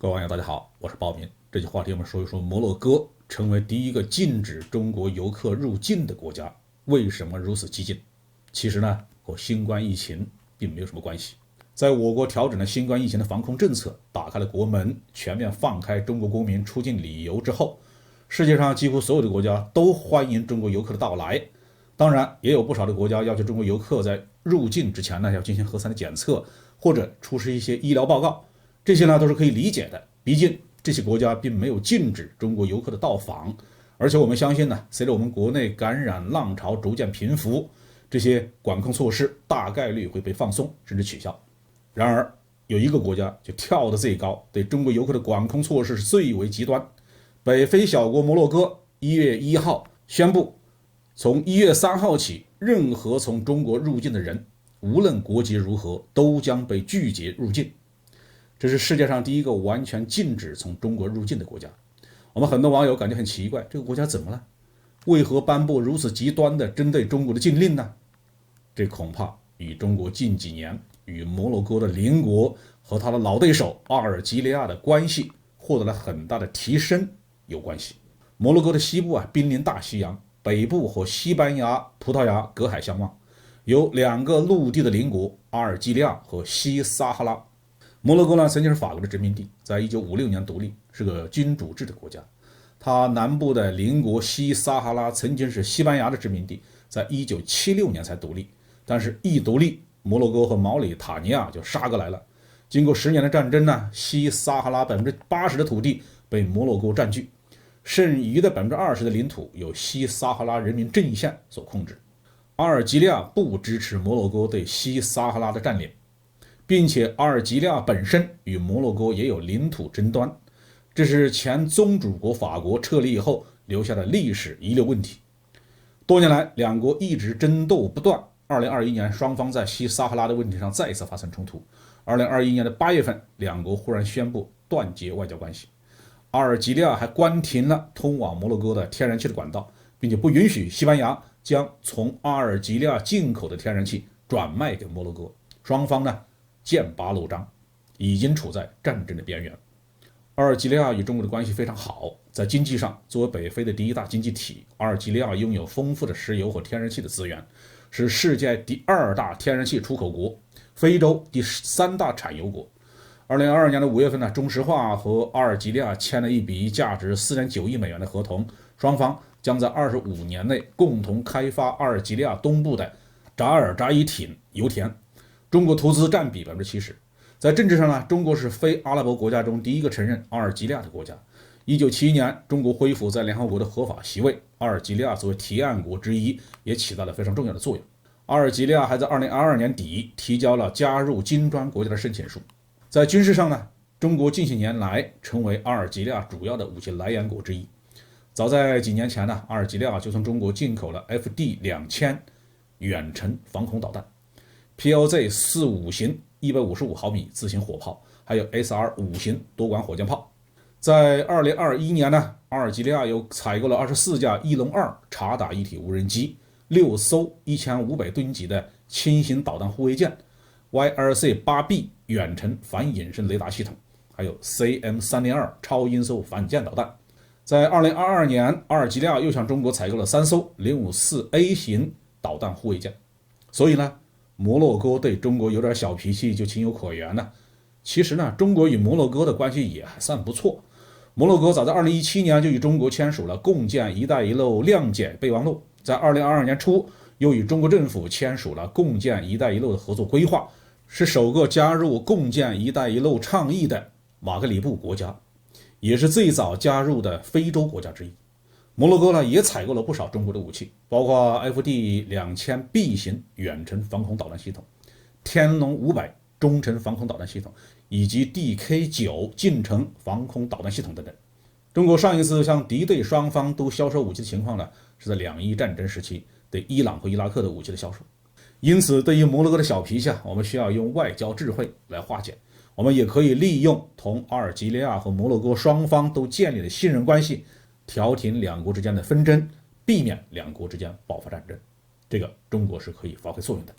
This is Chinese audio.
各位网友大家好，我是鲍明。这期话题我们说一说摩洛哥成为第一个禁止中国游客入境的国家，为什么如此激进？其实呢，和新冠疫情并没有什么关系。在我国调整了新冠疫情的防控政策，打开了国门，全面放开中国公民出境旅游之后，世界上几乎所有的国家都欢迎中国游客的到来。当然，也有不少的国家要求中国游客在入境之前呢，要进行核酸的检测，或者出示一些医疗报告。这些呢都是可以理解的，毕竟这些国家并没有禁止中国游客的到访，而且我们相信呢，随着我们国内感染浪潮逐渐平复，这些管控措施大概率会被放松甚至取消。然而，有一个国家就跳得最高，对中国游客的管控措施是最为极端。北非小国摩洛哥1月1号宣布，从1月3号起，任何从中国入境的人，无论国籍如何，都将被拒绝入境。这是世界上第一个完全禁止从中国入境的国家。我们很多网友感觉很奇怪，这个国家怎么了？为何颁布如此极端的针对中国的禁令呢？这恐怕与中国近几年与摩洛哥的邻国和他的老对手阿尔及利亚的关系获得了很大的提升有关系。摩洛哥的西部濒临大西洋，北部和西班牙、葡萄牙隔海相望，有两个陆地的邻国阿尔及利亚和西撒哈拉。摩洛哥呢曾经是法国的殖民地，在1956年独立，是个君主制的国家。它南部的邻国西撒哈拉曾经是西班牙的殖民地，在1976年才独立。但是一独立，摩洛哥和毛里塔尼亚就杀过来了。经过10年的战争呢，西撒哈拉80%的土地被摩洛哥占据，剩余的20%的领土由西撒哈拉人民阵线所控制。阿尔及利亚不支持摩洛哥对西撒哈拉的占领，并且阿尔及利亚本身与摩洛哥也有领土争端，这是前宗主国法国撤离以后留下的历史遗留问题。多年来，两国一直争斗不断。2021年，双方在西撒哈拉的问题上再一次发生冲突。2021年的8月份，两国忽然宣布断绝外交关系。阿尔及利亚还关停了通往摩洛哥的天然气的管道，并且不允许西班牙将从阿尔及利亚进口的天然气转卖给摩洛哥。双方呢剑拔弩张，已经处在战争的边缘。阿尔及利亚与中国的关系非常好，在经济上，作为北非的第一大经济体，阿尔及利亚拥有丰富的石油和天然气的资源，是世界第2大天然气出口国，非洲第3大产油国。2022年的5月份呢，中石化和阿尔及利亚签了一笔价值4.9亿美元的合同，双方将在25年内共同开发阿尔及利亚东部的扎尔扎伊挺油田，中国投资占比70%。在政治上呢，中国是非阿拉伯国家中第一个承认阿尔及利亚的国家。1971年，中国恢复在联合国的合法席位，阿尔及利亚作为提案国之一，也起到了非常重要的作用。阿尔及利亚还在2022年底提交了加入金砖国家的申请书。在军事上呢，中国近些年来成为阿尔及利亚主要的武器来源国之一。早在几年前呢，阿尔及利亚就从中国进口了 FD2000 远程防空导弹、PLZ 45型155毫米自行火炮，还有 SR5型多管火箭炮。在2021年呢，阿尔及利亚又采购了24架翼龙2察打一体无人机，6艘1500吨级的轻型导弹护卫舰， YLC-8B 远程反隐身雷达系统，还有 CM302 超音速反舰导弹。在2022年，阿尔及利亚又向中国采购了3艘054A 型导弹护卫舰。所以呢，摩洛哥对中国有点小脾气就情有可原了。其实呢，中国与摩洛哥的关系也还算不错。摩洛哥早在2017年就与中国签署了共建“一带一路”谅解备忘录，在2022年初又与中国政府签署了共建“一带一路”的合作规划，是首个加入共建“一带一路”倡议的马格里布国家，也是最早加入的非洲国家之一。摩洛哥呢也采购了不少中国的武器，包括 FD2000B 型远程防空导弹系统、天龙500中程防空导弹系统，以及 DK9 近程防空导弹系统等等。中国上一次向敌对双方都销售武器的情况呢，是在2伊战争时期对伊朗和伊拉克的武器的销售。因此，对于摩洛哥的小脾气，我们需要用外交智慧来化解。我们也可以利用同阿尔及利亚和摩洛哥双方都建立的信任关系，调停两国之间的纷争，避免两国之间爆发战争。这个中国是可以发挥作用的。